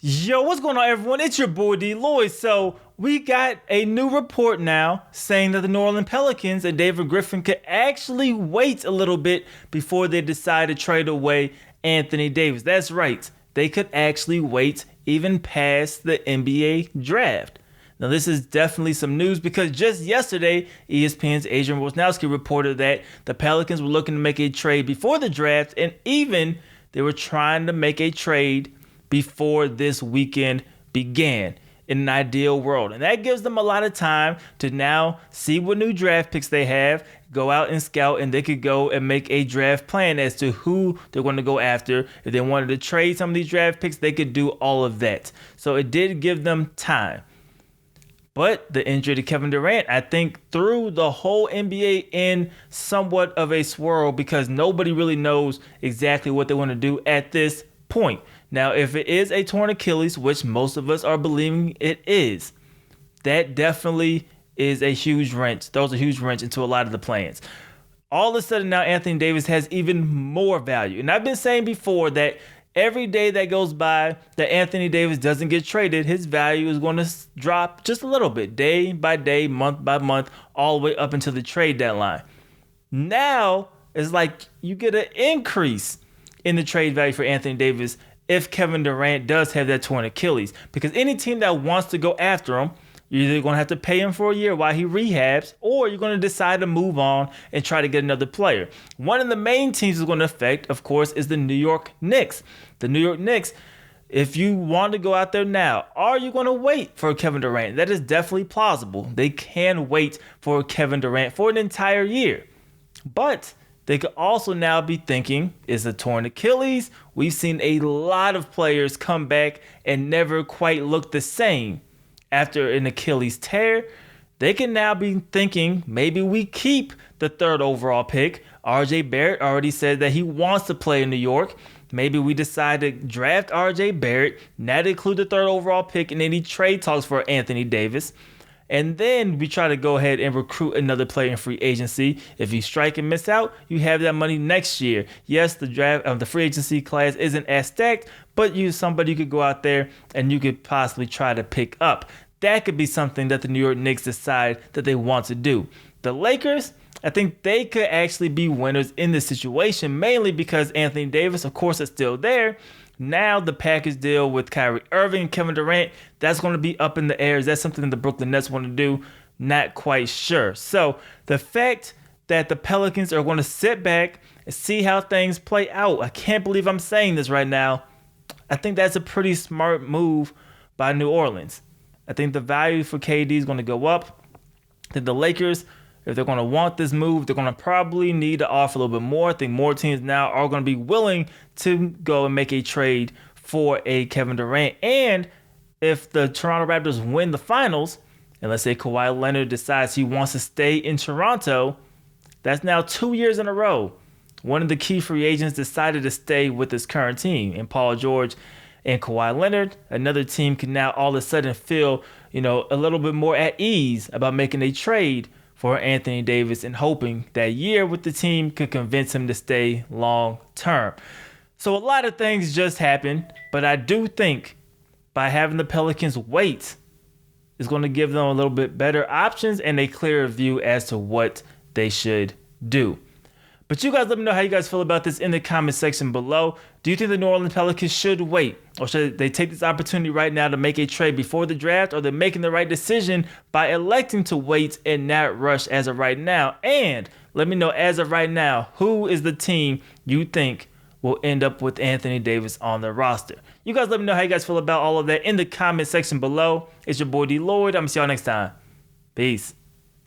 Yo, what's going on, everyone? It's your boy DLloyd. So we got a new report now saying that the New Orleans Pelicans and David Griffin could actually wait a little bit before they decide to trade away Anthony Davis. That's right. They could actually wait even past the NBA draft. Now, this is definitely some news because just yesterday, ESPN's Adrian Wojnarowski reported that the Pelicans were looking to make a trade before the draft, and even they were trying to make a trade before this weekend began in an ideal world. And that gives them a lot of time to now see what new draft picks they have, go out and scout, and they could go and make a draft plan as to who they're going to go after. If they wanted to trade some of these draft picks, they could do all of that. So it did give them time. But the injury to Kevin Durant, I think, threw the whole NBA in somewhat of a swirl because nobody really knows exactly what they want to do at this point. Now, if it is a torn Achilles, which most of us are believing it is, that definitely is a huge wrench. Throws a huge wrench into a lot of the plans. All of a sudden now, Anthony Davis has even more value. And I've been saying before that every day that goes by that Anthony Davis doesn't get traded, his value is going to drop just a little bit, day by day, month by month, all the way up until the trade deadline. Now, it's like you get an increase in the trade value for Anthony Davis if Kevin Durant does have that torn Achilles. Because any team that wants to go after him, you're either going to have to pay him for a year while he rehabs, or you're going to decide to move on and try to get another player. One of the main teams it's going to affect, of course, is the New York Knicks. The New York Knicks, if you want to go out there now, are you going to wait for Kevin Durant? That is definitely plausible. They can wait for Kevin Durant for an entire year. But they could also now be thinking, is a torn Achilles? We've seen a lot of players come back and never quite look the same after an Achilles tear. They can now be thinking, maybe we keep the third overall pick. RJ Barrett already said that he wants to play in New York. Maybe we decide to draft RJ Barrett, not include the third overall pick in any trade talks for Anthony Davis. And then we try to go ahead and recruit another player in free agency. If you strike and miss out, you have that money next year. Yes, the free agency class isn't as stacked, but somebody you could go out there and you could possibly try to pick up. That could be something that the New York Knicks decide that they want to do. The Lakers, I think they could actually be winners in this situation, mainly because Anthony Davis, of course, is still there. Now the package deal with Kyrie Irving and Kevin Durant, that's going to be up in the air. Is that something the Brooklyn Nets want to do? Not quite sure. So the fact that the Pelicans are going to sit back and see how things play out, I can't believe I'm saying this right now. I think that's a pretty smart move by New Orleans. I think the value for KD is going to go up. I think the Lakers, if they're going to want this move, they're going to probably need to offer a little bit more. I think more teams now are going to be willing to go and make a trade for a Kevin Durant. And if the Toronto Raptors win the finals, and let's say Kawhi Leonard decides he wants to stay in Toronto, that's now 2 years in a row. One of the key free agents decided to stay with his current team, and Paul George and Kawhi Leonard. Another team can now all of a sudden feel, a little bit more at ease about making a trade for Anthony Davis and hoping that year with the team could convince him to stay long term. So a lot of things just happened, but I do think by having the Pelicans wait is going to give them a little bit better options and a clearer view as to what they should do. But you guys let me know how you guys feel about this in the comment section below. Do you think the New Orleans Pelicans should wait? Or should they take this opportunity right now to make a trade before the draft? Or they're making the right decision by electing to wait and not rush as of right now? And let me know as of right now, who is the team you think will end up with Anthony Davis on their roster? You guys let me know how you guys feel about all of that in the comment section below. It's your boy DLloyd. I'm going to see y'all next time. Peace.